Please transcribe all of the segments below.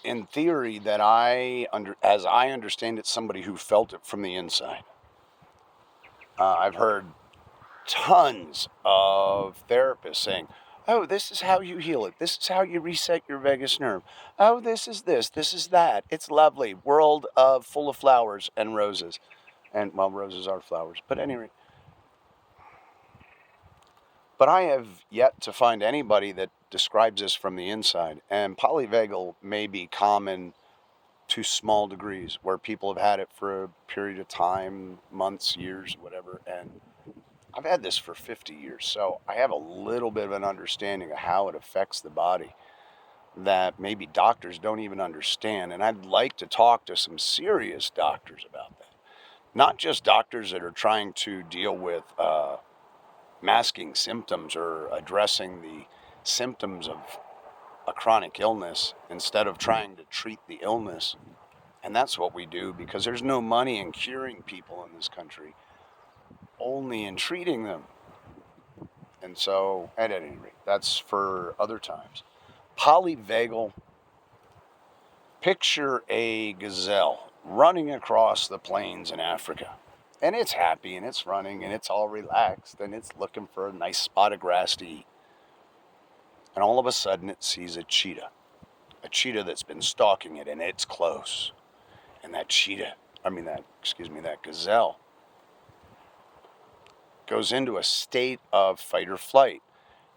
in theory, that as I understand it, somebody who felt it from the inside. I've heard tons of therapists saying, "Oh, this is how you heal it. This is how you reset your vagus nerve. Oh, this is that. It's lovely. World of full of flowers and roses." And well, roses are flowers, but anyway. But I have yet to find anybody that describes this from the inside. And polyvagal may be common to small degrees where people have had it for a period of time, months, years, whatever. And I've had this for 50 years, so I have a little bit of an understanding of how it affects the body that maybe doctors don't even understand. And I'd like to talk to some serious doctors about that. Not just doctors that are trying to deal with masking symptoms or addressing the symptoms of a chronic illness instead of trying to treat the illness. And that's what we do, because there's no money in curing people in this country, only in treating them. And so, at any rate, that's for other times. Polyvagal, picture a gazelle running across the plains in Africa. And it's happy and it's running and it's all relaxed and it's looking for a nice spot of grass to eat. And all of a sudden it sees a cheetah that's been stalking it, and it's close. And that gazelle goes into a state of fight or flight.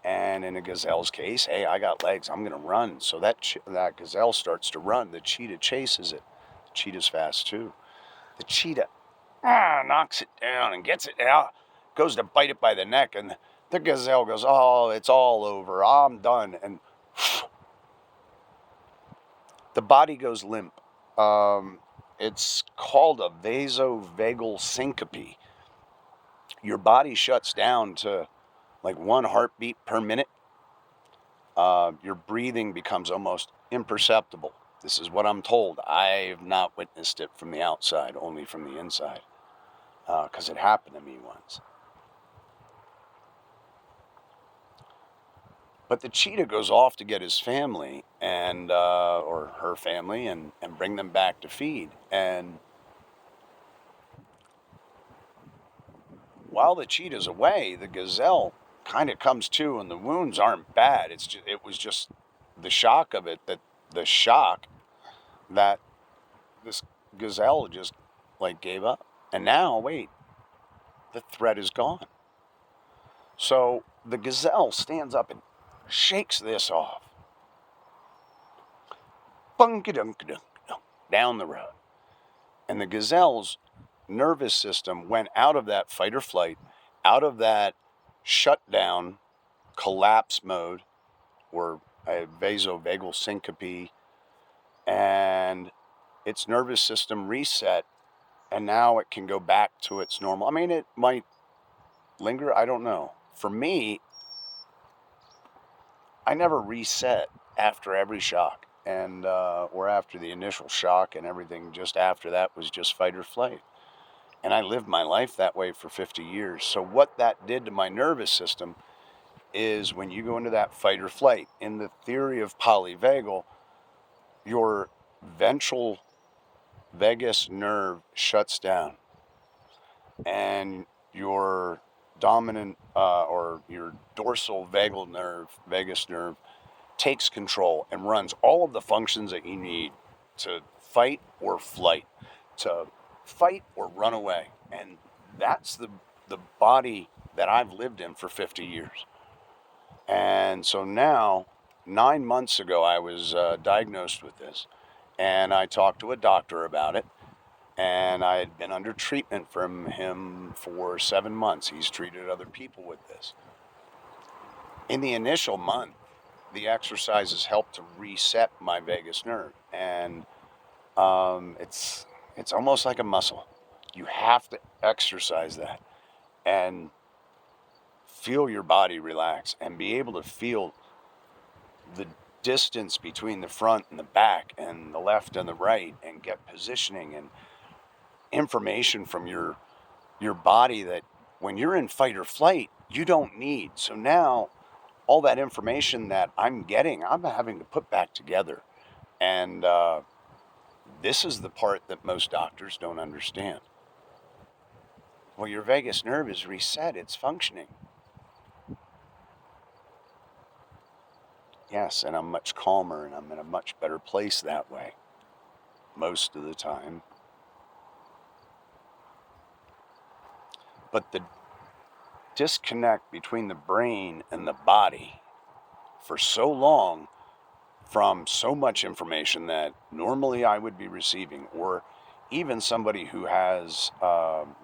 And in a gazelle's case, hey, I got legs, I'm going to run. So that gazelle starts to run. The cheetah chases it. The cheetah's fast too. The cheetah knocks it down and gets it out, goes to bite it by the neck, and the gazelle goes, "Oh, it's all over. I'm done." And the body goes limp. It's called a vasovagal syncope. Your body shuts down to like 1 heartbeat per minute. Your breathing becomes almost imperceptible. This is what I'm told. I've not witnessed it from the outside, only from the inside, because it happened to me once. But the cheetah goes off to get his family and or her family and bring them back to feed. And while the cheetah's away, the gazelle kind of comes to, and the wounds aren't bad. It was just the shock of it, that this gazelle just like gave up. And now, wait, the threat is gone. So the gazelle stands up and shakes this off. Bunk-a-dunk-a-dunk, down the road. And the gazelle's nervous system went out of that fight or flight, out of that shutdown, collapse mode, or a vasovagal syncope, and its nervous system reset, and now it can go back to its normal. I mean, it might linger, I don't know. For me, I never reset after every shock, and or after the initial shock, and everything just after that was just fight or flight. And I lived my life that way for 50 years. So what that did to my nervous system is, when you go into that fight or flight, in the theory of polyvagal, your ventral vagus nerve shuts down, and your dominant or your dorsal vagus nerve takes control and runs all of the functions that you need to fight or flight, to fight or run away. And that's the body that I've lived in for 50 years. And so now, 9 months ago, I was diagnosed with this, and I talked to a doctor about it. And I had been under treatment from him for 7 months. He's treated other people with this. In the initial month, the exercises helped to reset my vagus nerve. And it's almost like a muscle. You have to exercise that and feel your body relax and be able to feel the distance between the front and the back and the left and the right, and get positioning and information from your body that when you're in fight or flight, you don't need. So now all that information that I'm getting, I'm having to put back together. And this is the part that most doctors don't understand. Well, your vagus nerve is reset, it's functioning. Yes, and I'm much calmer and I'm in a much better place that way most of the time. But the disconnect between the brain and the body for so long from so much information that normally I would be receiving, or even somebody who has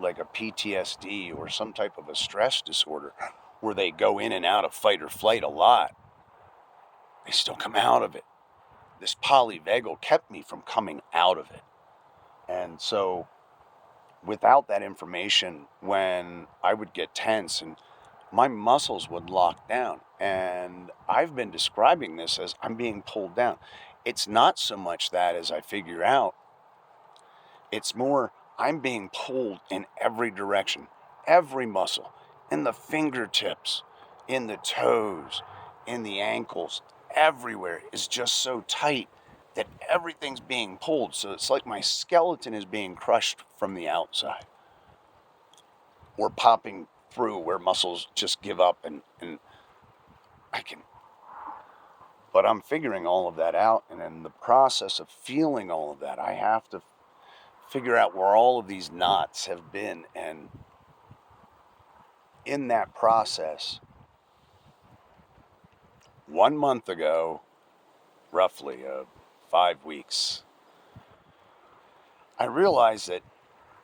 like a PTSD or some type of a stress disorder where they go in and out of fight or flight a lot, they still come out of it. This Poly Vagal kept me from coming out of it. And so without that information, when I would get tense and my muscles would lock down, and I've been describing this as I'm being pulled down. It's not so much that as I figure out, it's more I'm being pulled in every direction, every muscle, in the fingertips, in the toes, in the ankles, everywhere is just so tight that everything's being pulled. So it's like my skeleton is being crushed from the outside or popping through where muscles just give up and I can. But I'm figuring all of that out, and in the process of feeling all of that, I have to figure out where all of these knots have been. And in that process, 1 month ago, roughly 5 weeks, I realized that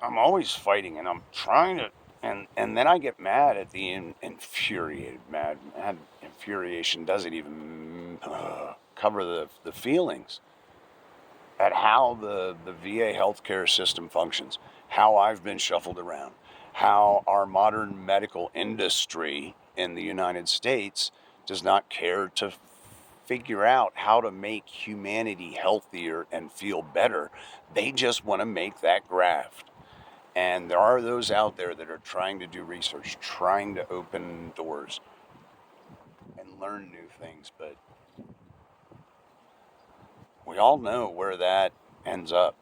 I'm always fighting and I'm trying to, and then I get mad at the infuriated, mad infuriation doesn't even cover the feelings at how the VA healthcare system functions, how I've been shuffled around, how our modern medical industry in the United States does not care to figure out how to make humanity healthier and feel better. They just want to make that graft. And there are those out there that are trying to do research, trying to open doors and learn new things, but we all know where that ends up.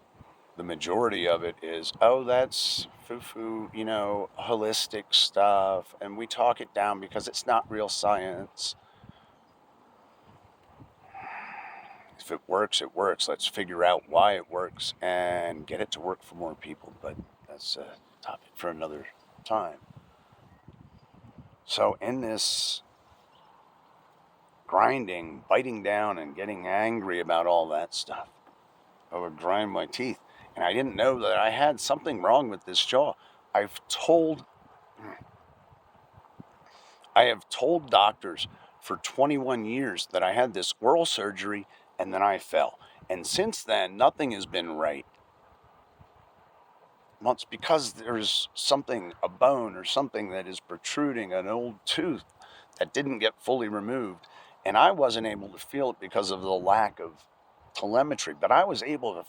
The majority of it is, oh, that's foo-foo, holistic stuff, and we talk it down because it's not real science. If it works, it works. Let's figure out why it works and get it to work for more people, but that's a topic for another time. So in this grinding, biting down, and getting angry about all that stuff, I would grind my teeth, and I didn't know that I had something wrong with this jaw. I have told doctors for 21 years that I had this oral surgery and then I fell. And since then, nothing has been right. Well, it's because there's something, a bone or something that is protruding, an old tooth that didn't get fully removed. And I wasn't able to feel it because of the lack of telemetry. But I was able to,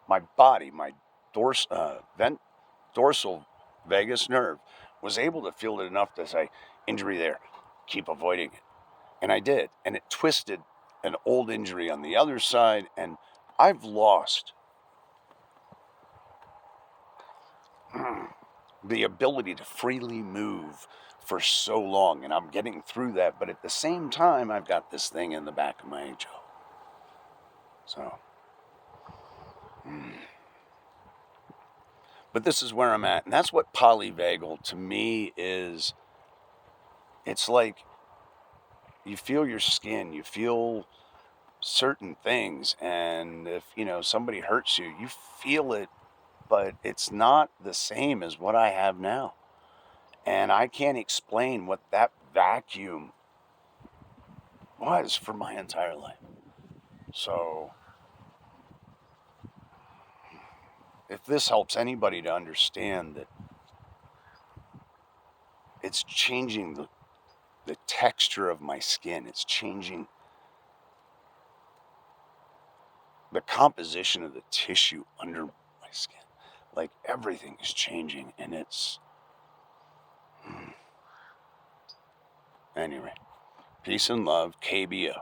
my body, my dorsal vagus nerve was able to feel it enough to say, injury there, keep avoiding it. And I did. And it twisted an old injury on the other side. And I've lost the ability to freely move for so long. And I'm getting through that. But at the same time, I've got this thing in the back of my jaw. So, but this is where I'm at. And that's what polyvagal to me is. It's like you feel your skin, you feel certain things. And if, somebody hurts you, you feel it, but it's not the same as what I have now. And I can't explain what that vacuum was for my entire life. So, if this helps anybody to understand that it's changing the texture of my skin, it's changing the composition of the tissue under my skin. Like everything is changing, and it's. Anyway, peace and love, KBO.